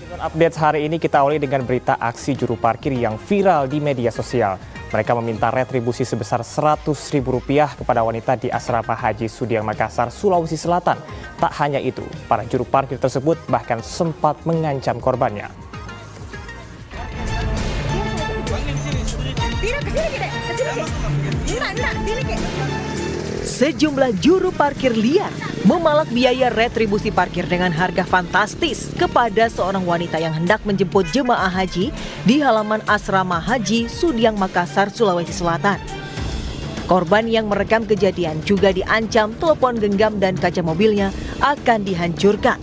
Update hari ini kita awali dengan berita aksi juru parkir yang viral di media sosial. Mereka meminta retribusi sebesar Rp100.000 kepada wanita di Asrama Haji Sudiang Makassar, Sulawesi Selatan. Tak hanya itu, para juru parkir tersebut bahkan sempat mengancam korbannya. Sejumlah juru parkir liar memalak biaya retribusi parkir dengan harga fantastis kepada seorang wanita yang hendak menjemput jemaah haji di halaman Asrama Haji Sudiang Makassar, Sulawesi Selatan. Korban yang merekam kejadian juga diancam telepon genggam dan kaca mobilnya akan dihancurkan.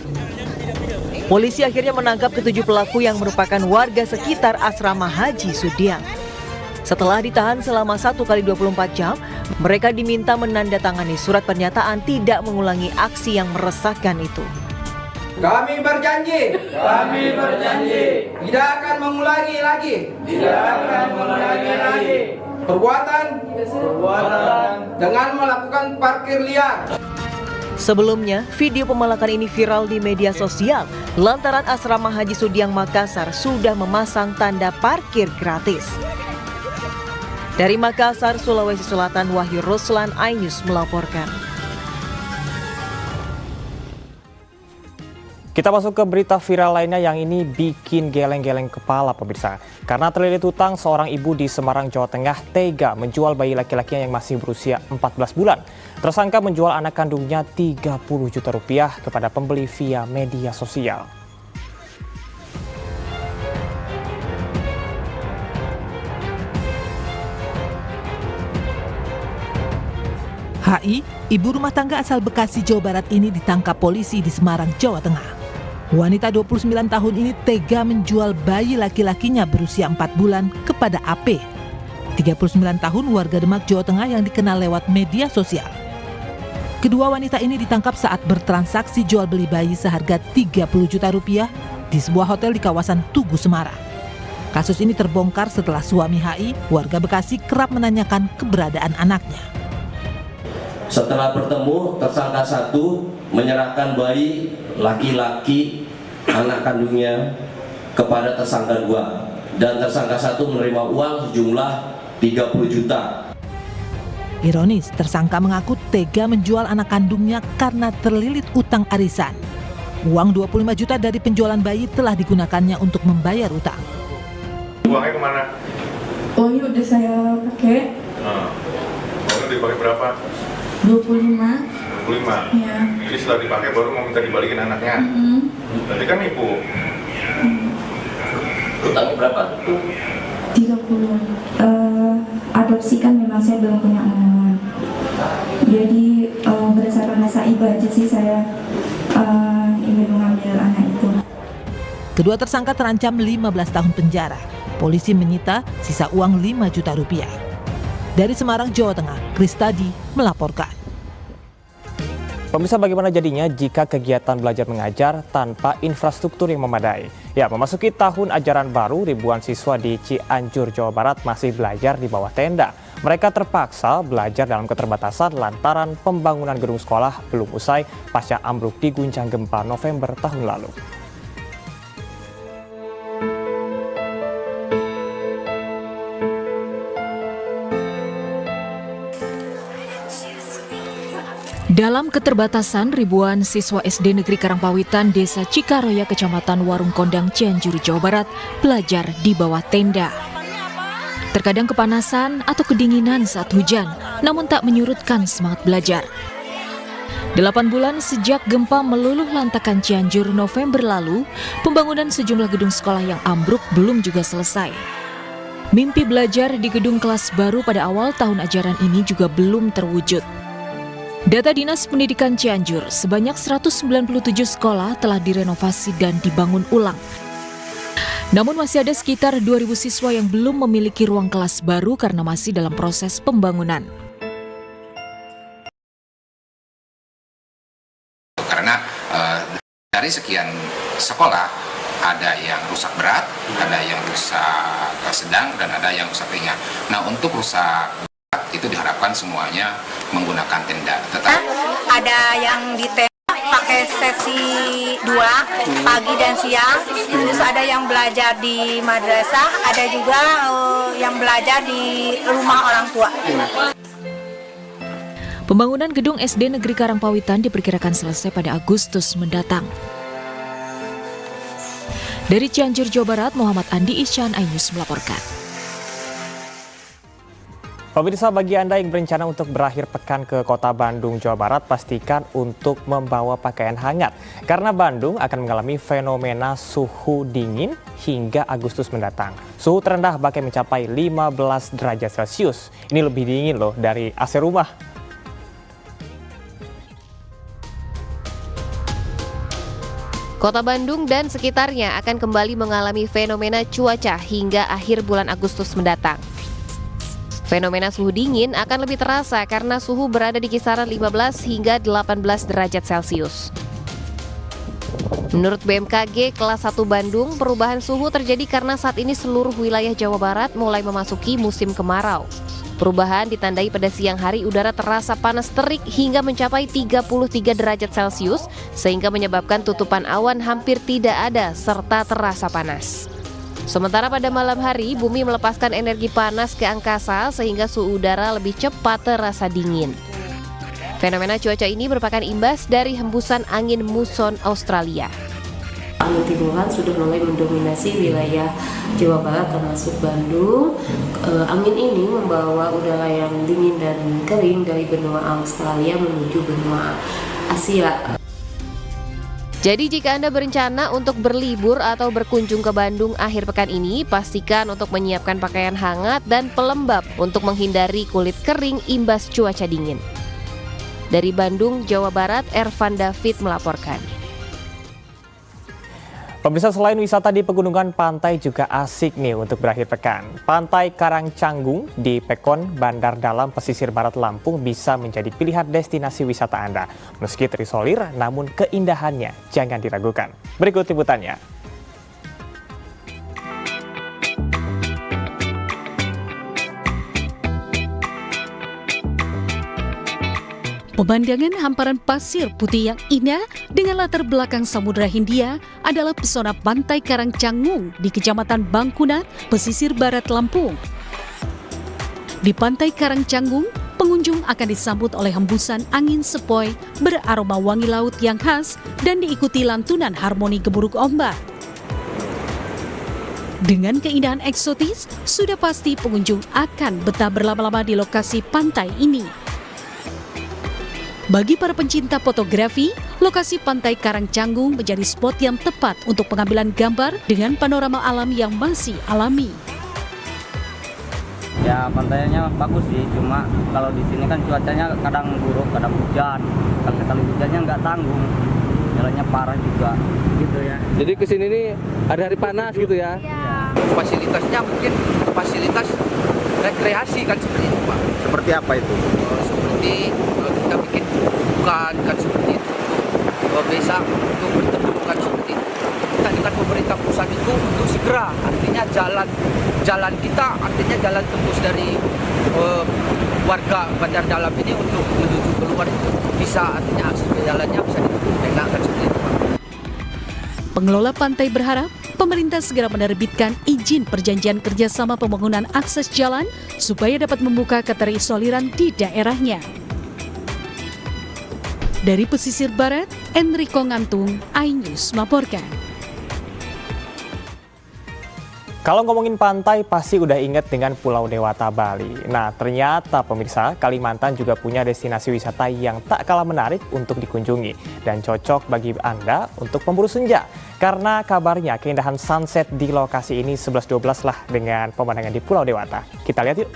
Polisi akhirnya menangkap ketujuh pelaku yang merupakan warga sekitar Asrama Haji Sudiang. Setelah ditahan selama 1x24 jam, mereka diminta menandatangani surat pernyataan tidak mengulangi aksi yang meresahkan itu. Kami berjanji tidak akan mengulangi lagi perbuatan dengan melakukan parkir liar. Sebelumnya, video pemalakan ini viral di media sosial lantaran Asrama Haji Sudiang Makassar sudah memasang tanda parkir gratis. Dari Makassar, Sulawesi Selatan, Wahyu Ruslan, iNews melaporkan. Kita masuk ke berita viral lainnya yang ini bikin geleng-geleng kepala pemirsa. Karena terlilit hutang, seorang ibu di Semarang, Jawa Tengah tega menjual bayi laki-lakinya yang masih berusia 14 bulan. Tersangka menjual anak kandungnya Rp30 juta kepada pembeli via media sosial. HI, ibu rumah tangga asal Bekasi, Jawa Barat ini ditangkap polisi di Semarang, Jawa Tengah. Wanita 29 tahun ini tega menjual bayi laki-lakinya berusia 4 bulan kepada AP. 39 tahun warga Demak, Jawa Tengah yang dikenal lewat media sosial. Kedua wanita ini ditangkap saat bertransaksi jual beli bayi seharga Rp30 juta di sebuah hotel di kawasan Tugu, Semarang. Kasus ini terbongkar setelah suami HI, warga Bekasi, kerap menanyakan keberadaan anaknya. Setelah bertemu, tersangka satu menyerahkan bayi laki-laki anak kandungnya kepada tersangka dua, dan tersangka satu menerima uang sejumlah 30 juta. Ironis, tersangka mengaku tega menjual anak kandungnya karena terlilit utang arisan. Uang 25 juta dari penjualan bayi telah digunakannya untuk membayar utang. Uangnya kemana? Uangnya udah saya pakai. Uangnya dipakai berapa? 25. Ya. Jadi setelah dipakai baru mau minta dibalikin anaknya. Berarti kan ibu. Utangnya berapa? 30. Adopsi kan memang saya belum punya omongan. Jadi berdasarkan rasa iba aja sih saya ingin mengambil anak itu. Kedua tersangka terancam 15 tahun penjara. Polisi menyita sisa uang Rp5 juta. Dari Semarang, Jawa Tengah, Kristadi melaporkan. Pemirsa, bagaimana jadinya jika kegiatan belajar mengajar tanpa infrastruktur yang memadai? Ya, memasuki tahun ajaran baru, ribuan siswa di Cianjur, Jawa Barat masih belajar di bawah tenda. Mereka terpaksa belajar dalam keterbatasan lantaran pembangunan gedung sekolah belum usai pasca ambruk diguncang gempa November tahun lalu. Dalam keterbatasan, ribuan siswa SD Negeri Karangpawitan, Desa Cikaroya, Kecamatan Warung Kondang, Cianjur, Jawa Barat, belajar di bawah tenda. Terkadang kepanasan atau kedinginan saat hujan, namun tak menyurutkan semangat belajar. 8 bulan sejak gempa meluluh lantakan Cianjur November lalu, pembangunan sejumlah gedung sekolah yang ambruk belum juga selesai. Mimpi belajar di gedung kelas baru pada awal tahun ajaran ini juga belum terwujud. Data Dinas Pendidikan Cianjur, sebanyak 197 sekolah telah direnovasi dan dibangun ulang. Namun masih ada sekitar 2.000 siswa yang belum memiliki ruang kelas baru karena masih dalam proses pembangunan. Karena dari sekian sekolah, ada yang rusak berat, ada yang rusak sedang, dan ada yang rusak ringan. Nah, untuk rusak itu diharapkan semuanya menggunakan tenda. Ada yang di tenda pakai sesi 2 pagi dan siang. Terus ada yang belajar di madrasah, ada juga yang belajar di rumah orang tua. Pembangunan gedung SD Negeri Karangpawitan diperkirakan selesai pada Agustus mendatang. Dari Cianjur, Jawa Barat, Muhammad Andi Isyan, iNews melaporkan. Pemirsa, bagi Anda yang berencana untuk berakhir pekan ke kota Bandung, Jawa Barat, pastikan untuk membawa pakaian hangat. Karena Bandung akan mengalami fenomena suhu dingin hingga Agustus mendatang. Suhu terendah bahkan mencapai 15 derajat Celcius. Ini lebih dingin loh dari AC rumah. Kota Bandung dan sekitarnya akan kembali mengalami fenomena cuaca hingga akhir bulan Agustus mendatang. Fenomena suhu dingin akan lebih terasa karena suhu berada di kisaran 15 hingga 18 derajat Celcius. Menurut BMKG kelas 1 Bandung, perubahan suhu terjadi karena saat ini seluruh wilayah Jawa Barat mulai memasuki musim kemarau. Perubahan ditandai pada siang hari udara terasa panas terik hingga mencapai 33 derajat Celcius sehingga menyebabkan tutupan awan hampir tidak ada serta terasa panas. Sementara pada malam hari bumi melepaskan energi panas ke angkasa sehingga suhu udara lebih cepat terasa dingin. Fenomena cuaca ini merupakan imbas dari hembusan angin muson Australia. Angin timuran sudah mulai mendominasi wilayah Jawa Barat termasuk Bandung. Angin ini membawa udara yang dingin dan kering dari benua Australia menuju benua Asia. Jadi jika Anda berencana untuk berlibur atau berkunjung ke Bandung akhir pekan ini, pastikan untuk menyiapkan pakaian hangat dan pelembab untuk menghindari kulit kering imbas cuaca dingin. Dari Bandung, Jawa Barat, Ervan David melaporkan. Pemirsa, selain wisata di pegunungan, pantai juga asik nih untuk berakhir pekan. Pantai Karangcanggung di Pekon, Bandar Dalam, pesisir barat Lampung bisa menjadi pilihan destinasi wisata Anda. Meski terisolir, namun keindahannya jangan diragukan. Berikut liputannya. Pemandangan hamparan pasir putih yang indah dengan latar belakang Samudra Hindia adalah pesona Pantai Karangcanggung di Kecamatan Bangkunat, pesisir barat Lampung. Di Pantai Karangcanggung, pengunjung akan disambut oleh hembusan angin sepoi beraroma wangi laut yang khas dan diikuti lantunan harmoni gemuruh ombak. Dengan keindahan eksotis, sudah pasti pengunjung akan betah berlama-lama di lokasi pantai ini. Bagi para pencinta fotografi, lokasi Pantai Karangcanggung menjadi spot yang tepat untuk pengambilan gambar dengan panorama alam yang masih alami. Ya, pantainya bagus sih, cuma kalau di sini kan cuacanya kadang buruk, kadang hujan. Kalau hujannya nggak tanggung, jalannya parah juga, gitu ya. Jadi kesini nih hari-hari panas gitu ya? Iya. Fasilitasnya mungkin fasilitas rekreasi kan seperti itu, Pak. Seperti apa itu? Seperti kalau kita bikin bukan kan seperti itu. Bisa untuk bertemu kan seperti itu. Kita dengan pemerintah pusat itu untuk segera, artinya jalan kita, artinya jalan tembus dari warga Bandar Dalam ini untuk menuju keluar itu bisa, artinya akses ke jalannya bisa dipegang kan seperti itu, Pak. Pengelola pantai berharap pemerintah segera menerbitkan izin perjanjian kerjasama pembangunan akses jalan supaya dapat membuka keterisoliran di daerahnya. Dari pesisir barat, Enrico Ngantung, iNews melaporkan. Kalau ngomongin pantai, pasti udah inget dengan Pulau Dewata, Bali. Nah, ternyata pemirsa, Kalimantan juga punya destinasi wisata yang tak kalah menarik untuk dikunjungi dan cocok bagi Anda untuk pemburu senja. Karena kabarnya keindahan sunset di lokasi ini 11-12 lah dengan pemandangan di Pulau Dewata. Kita lihat yuk.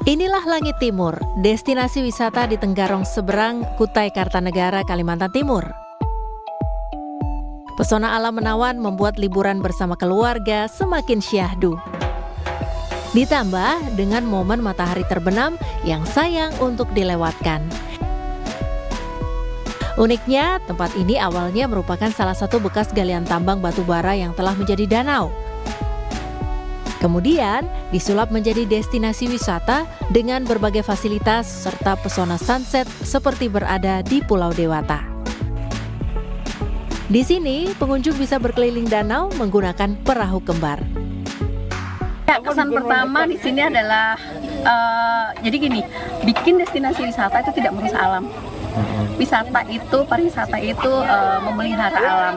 Inilah Langit Timur, destinasi wisata di Tenggarong seberang Kutai Kartanegara, Kalimantan Timur. Pesona alam menawan membuat liburan bersama keluarga semakin syahdu. Ditambah dengan momen matahari terbenam yang sayang untuk dilewatkan. Uniknya, tempat ini awalnya merupakan salah satu bekas galian tambang batu bara yang telah menjadi danau. Kemudian disulap menjadi destinasi wisata dengan berbagai fasilitas serta pesona sunset seperti berada di Pulau Dewata. Di sini pengunjung bisa berkeliling danau menggunakan perahu kembar. Kesan pertama di sini adalah jadi gini, bikin destinasi wisata itu tidak merusak alam. Pariwisata itu memelihara alam.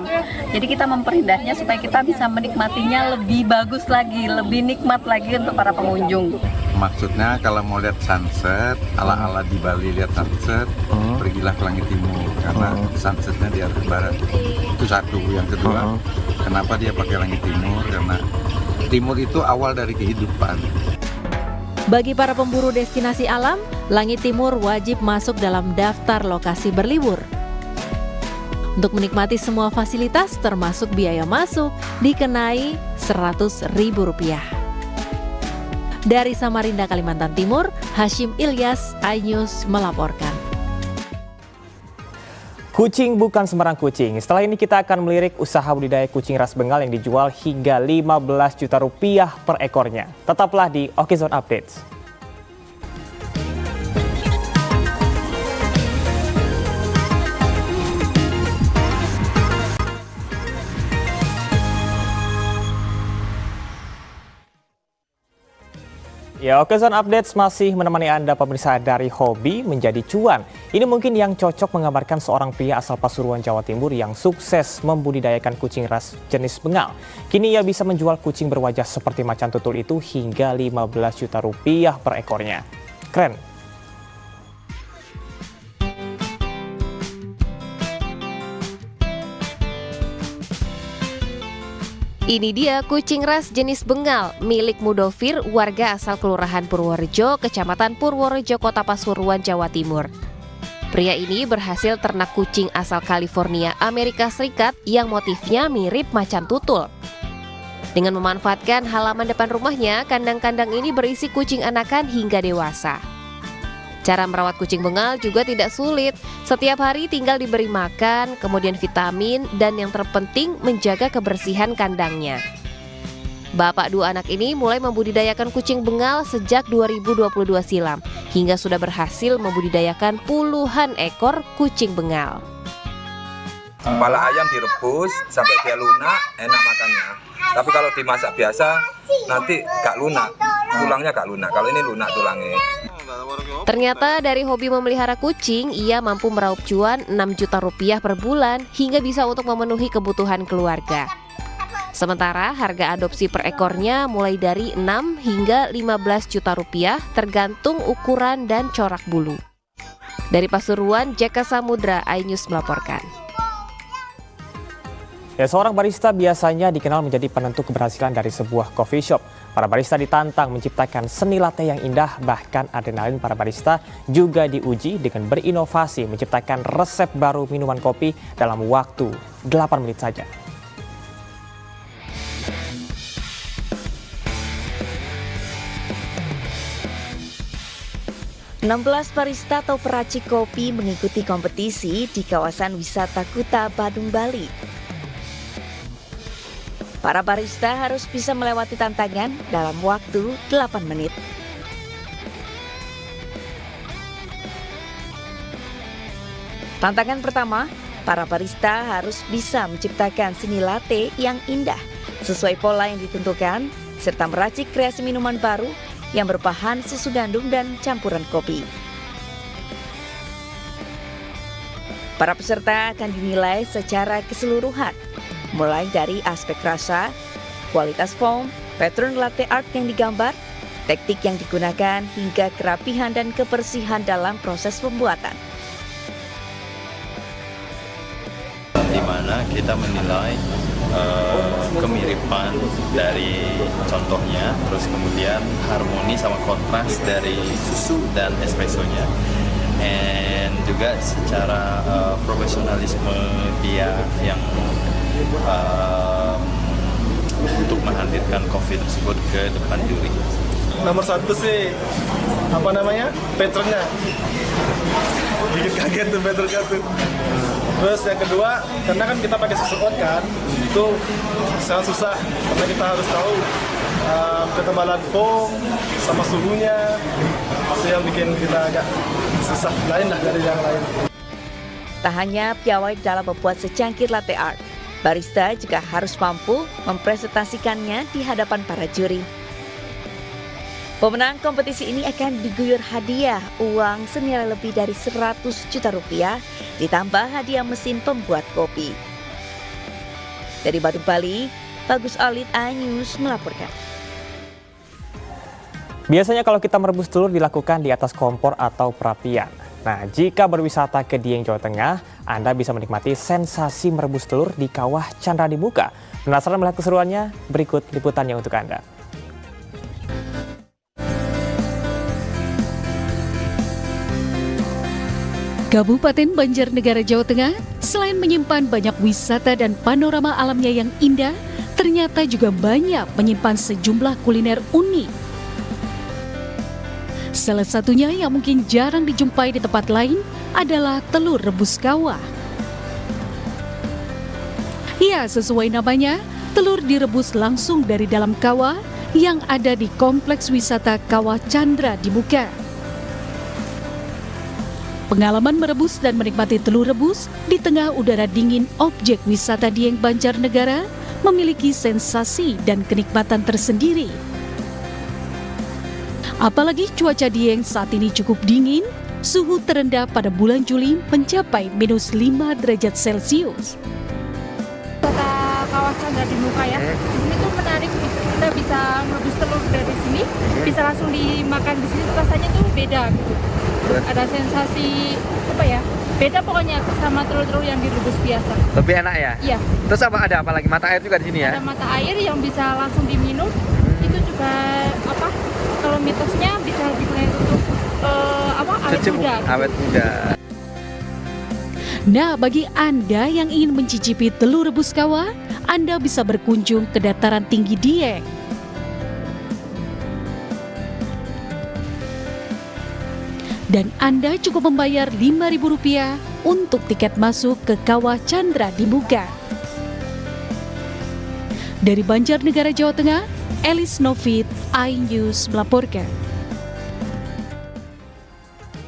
Jadi kita memperindahnya supaya kita bisa menikmatinya lebih bagus lagi, lebih nikmat lagi untuk para pengunjung. Maksudnya kalau mau lihat sunset, ala-ala di Bali lihat sunset, pergilah ke langit timur karena sunsetnya di arah barat. Itu satu. Yang kedua, kenapa dia pakai langit timur? Karena timur itu awal dari kehidupan. Bagi para pemburu destinasi alam, Langit Timur wajib masuk dalam daftar lokasi berlibur. Untuk menikmati semua fasilitas termasuk biaya masuk dikenai Rp100.000. Dari Samarinda, Kalimantan Timur, Hashim Ilyas, iNews melaporkan. Kucing bukan sembarang kucing. Setelah ini kita akan melirik usaha budidaya kucing ras Bengal yang dijual hingga Rp15 juta per ekornya. Tetaplah di Okezone Updates. Ya, Okezone Updates masih menemani Anda pemirsa dari hobi menjadi cuan. Ini mungkin yang cocok menggambarkan seorang pria asal Pasuruan, Jawa Timur yang sukses membudidayakan kucing ras jenis Bengal. Kini ia bisa menjual kucing berwajah seperti macan tutul itu hingga Rp15 juta per ekornya. Keren. Ini dia kucing ras jenis Bengal milik Mudofir, warga asal Kelurahan Purworejo, Kecamatan Purworejo, Kota Pasuruan, Jawa Timur. Pria ini berhasil ternak kucing asal California, Amerika Serikat yang motifnya mirip macan tutul. Dengan memanfaatkan halaman depan rumahnya, kandang-kandang ini berisi kucing anakan hingga dewasa. Cara merawat kucing Bengal juga tidak sulit. Setiap hari tinggal diberi makan, kemudian vitamin, dan yang terpenting menjaga kebersihan kandangnya. Bapak dua anak ini mulai membudidayakan kucing Bengal sejak 2022 silam, hingga sudah berhasil membudidayakan puluhan ekor kucing Bengal. Kepala ayam direbus sampai dia lunak, enak makannya. Tapi kalau dimasak biasa, nanti gak lunak, tulangnya gak lunak. Kalau ini lunak tulangnya. Ternyata dari hobi memelihara kucing, ia mampu meraup cuan Rp6 juta per bulan hingga bisa untuk memenuhi kebutuhan keluarga. Sementara harga adopsi per ekornya mulai dari 6 hingga Rp15 juta tergantung ukuran dan corak bulu. Dari Pasuruan, Jaka Samudra, iNews melaporkan. Ya, seorang barista biasanya dikenal menjadi penentu keberhasilan dari sebuah coffee shop. Para barista ditantang menciptakan seni latte yang indah, bahkan adrenalin para barista juga diuji dengan berinovasi menciptakan resep baru minuman kopi dalam waktu 8 menit saja. "16 barista atau peracik kopi mengikuti kompetisi di kawasan wisata Kuta Badung, Bali. Para barista harus bisa melewati tantangan dalam waktu 8 menit. Tantangan pertama, para barista harus bisa menciptakan seni latte yang indah sesuai pola yang ditentukan, serta meracik kreasi minuman baru yang berbahan susu gandum dan campuran kopi. Para peserta akan dinilai secara keseluruhan, mulai dari aspek rasa, kualitas foam, pattern latte art yang digambar, teknik yang digunakan, hingga kerapihan dan kebersihan dalam proses pembuatan. Di mana kita menilai kemiripan dari contohnya, terus kemudian harmoni sama kontras dari susu dan espressonya, dan juga secara profesionalisme dia yang untuk menghadirkan kopi tersebut ke depan juri. Nomor 1 sih patternnya bikin kaget tuh patternnya tuh. Terus yang kedua, karena kan kita pakai susu oat kan, itu sangat susah karena kita harus tahu ketebalan foam sama suhunya itu yang bikin kita agak susah lain lah dari yang lain. Tak hanya piawai dalam membuat secangkir latte art, barista juga harus mampu mempresentasikannya di hadapan para juri. Pemenang kompetisi ini akan diguyur hadiah uang senilai lebih dari 100 juta rupiah, ditambah hadiah mesin pembuat kopi. Dari Badung, Bali, Bagus Alit, iNews melaporkan. Biasanya kalau kita merebus telur dilakukan di atas kompor atau perapian. Nah, jika berwisata ke Dieng, Jawa Tengah, Anda bisa menikmati sensasi merebus telur di Kawah Chandra di Muka. Penasaran melihat keseruannya? Berikut liputannya untuk Anda. Kabupaten Banjarnegara, Jawa Tengah, selain menyimpan banyak wisata dan panorama alamnya yang indah, ternyata juga banyak menyimpan sejumlah kuliner unik. Salah satunya yang mungkin jarang dijumpai di tempat lain adalah telur rebus kawah. Ya, sesuai namanya, telur direbus langsung dari dalam kawah yang ada di Kompleks Wisata Kawah Chandra di Muka. Pengalaman merebus dan menikmati telur rebus di tengah udara dingin objek wisata Dieng, Banjarnegara memiliki sensasi dan kenikmatan tersendiri. Apalagi cuaca Dieng saat ini cukup dingin, suhu terendah pada bulan Juli mencapai -5 derajat Celcius. Kota Kawah Chandra di Muka ya, di sini tuh menarik, kita bisa merebus telur dari sini, bisa langsung dimakan di sini, rasanya tuh beda gitu. Ada sensasi apa ya? Beda pokoknya sama telur-telur yang direbus biasa. Lebih enak ya? Iya. Terus ada apa lagi? Mata air juga di sini ya? Ada mata air yang bisa langsung diminum. Itu juga apa? Kalau mitosnya bisa digunakan untuk awet muda. Awet muda. Nah, bagi Anda yang ingin mencicipi telur rebus kawah, Anda bisa berkunjung ke dataran tinggi Dieng. Dan Anda cukup membayar Rp5.000 untuk tiket masuk ke Kawah Chandra di Muka. Dari Banjarnegara, Jawa Tengah, Elis Novit, iNews melaporkan.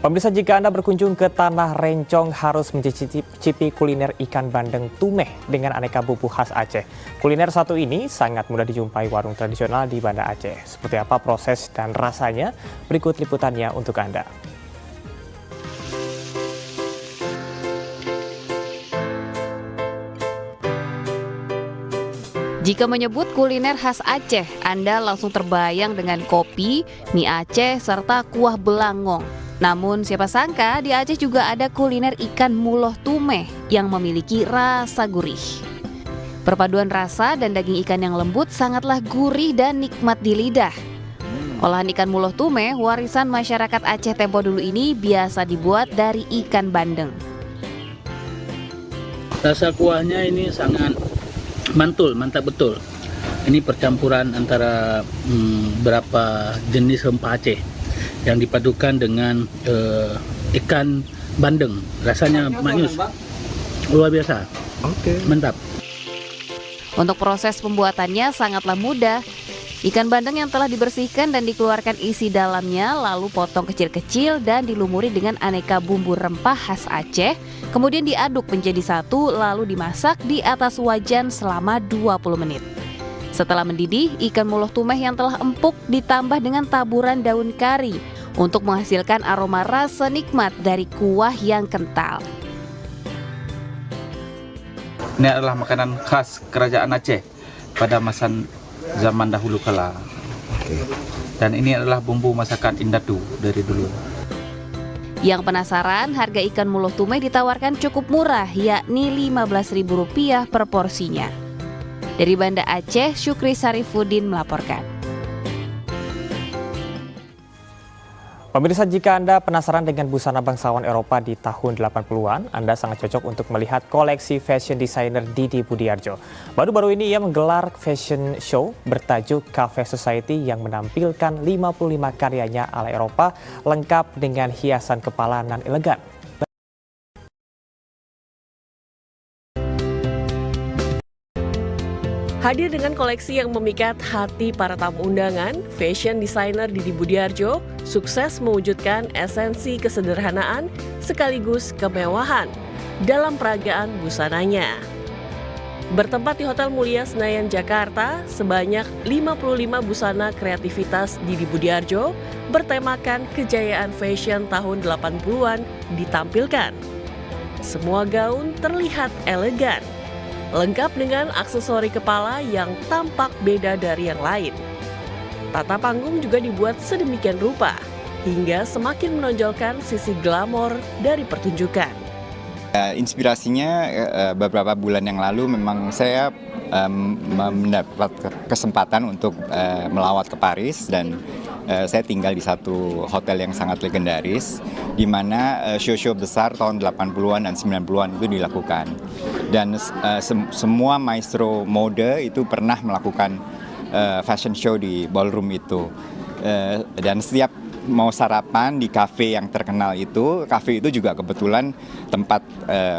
Pemirsa, jika Anda berkunjung ke Tanah Rencong harus mencicipi kuliner ikan bandeng tumeh dengan aneka bumbu khas Aceh. Kuliner satu ini sangat mudah dijumpai warung tradisional di Banda Aceh. Seperti apa proses dan rasanya? Berikut liputannya untuk Anda. Jika menyebut kuliner khas Aceh, Anda langsung terbayang dengan kopi, mie Aceh, serta kuah belangong. Namun siapa sangka di Aceh juga ada kuliner ikan muloh tumeh yang memiliki rasa gurih. Perpaduan rasa dan daging ikan yang lembut sangatlah gurih dan nikmat di lidah. Olahan ikan muloh tumeh warisan masyarakat Aceh tempo dulu ini biasa dibuat dari ikan bandeng. Rasa kuahnya ini sangat mantul, mantap betul. Ini percampuran antara beberapa jenis rempah Aceh yang dipadukan dengan ikan bandeng. Rasanya manis, luar biasa. Oke. Mantap. Untuk proses pembuatannya sangatlah mudah. Ikan bandeng yang telah dibersihkan dan dikeluarkan isi dalamnya lalu potong kecil-kecil dan dilumuri dengan aneka bumbu rempah khas Aceh. Kemudian diaduk menjadi satu lalu dimasak di atas wajan selama 20 menit. Setelah mendidih, ikan muloh tumeh yang telah empuk ditambah dengan taburan daun kari untuk menghasilkan aroma rasa nikmat dari kuah yang kental. Ini adalah makanan khas kerajaan Aceh pada masa zaman dahulu kala. Dan ini adalah bumbu masakan Indatu dari dulu. Yang penasaran, harga ikan muloh tumeh ditawarkan cukup murah, yakni Rp15.000 per porsinya. Dari Banda Aceh, Syukri Sarifuddin melaporkan. Pemirsa, jika Anda penasaran dengan busana bangsawan Eropa di tahun 80-an, Anda sangat cocok untuk melihat koleksi fashion designer Didi Budiarjo. Baru-baru ini ia menggelar fashion show bertajuk Cafe Society yang menampilkan 55 karyanya ala Eropa lengkap dengan hiasan kepala nan elegan. Hadir dengan koleksi yang memikat hati para tamu undangan, fashion designer Didi Budiarjo sukses mewujudkan esensi kesederhanaan sekaligus kemewahan dalam peragaan busananya. Bertempat di Hotel Mulia Senayan, Jakarta, sebanyak 55 busana kreativitas Didi Budiarjo bertemakan kejayaan fashion tahun 80-an ditampilkan. Semua gaun terlihat elegan, lengkap dengan aksesori kepala yang tampak beda dari yang lain. Tata panggung juga dibuat sedemikian rupa, hingga semakin menonjolkan sisi glamor dari pertunjukan. Inspirasinya beberapa bulan yang lalu memang saya mendapat kesempatan untuk melawat ke Paris dan saya tinggal di satu hotel yang sangat legendaris di mana show-show besar tahun 80-an dan 90-an itu dilakukan. Dan semua maestro mode itu pernah melakukan fashion show di ballroom itu. Dan setiap mau sarapan di kafe yang terkenal itu, kafe itu juga kebetulan tempat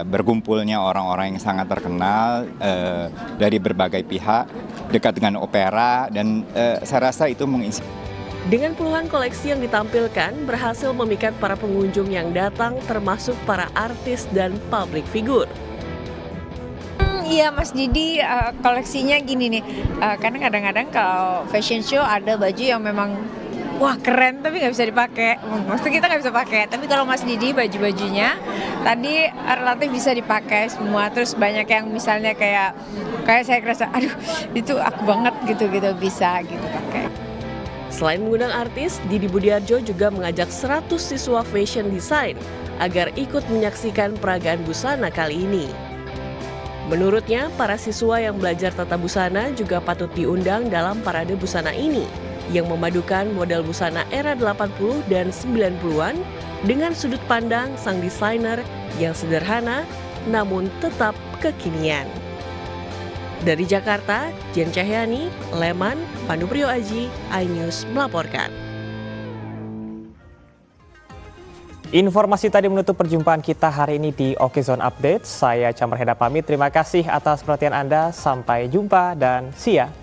berkumpulnya orang-orang yang sangat terkenal dari berbagai pihak, dekat dengan opera, dan saya rasa itu menginspirasi. Dengan puluhan koleksi yang ditampilkan, berhasil memikat para pengunjung yang datang termasuk para artis dan public figure. Iya Mas Didi, koleksinya gini nih, karena kadang-kadang kalau fashion show ada baju yang memang wah keren tapi nggak bisa dipakai, maksudnya kita nggak bisa pakai. Tapi kalau Mas Didi baju-bajunya tadi relatif bisa dipakai semua. Terus banyak yang misalnya kayak saya kerasa, aduh itu aku banget gitu bisa gitu pakai. Selain mengundang artis, Didi Budiarjo juga mengajak 100 siswa fashion design agar ikut menyaksikan peragaan busana kali ini. Menurutnya, para siswa yang belajar tata busana juga patut diundang dalam parade busana ini yang memadukan model busana era 80 dan 90-an dengan sudut pandang sang desainer yang sederhana namun tetap kekinian. Dari Jakarta, Jen Cahyani, Leman, Pandu Priyo Aji, iNews melaporkan. Informasi tadi menutup perjumpaan kita hari ini di Oke Zone Update. Saya Chamar Heda pamit, terima kasih atas perhatian Anda, sampai jumpa dan see ya.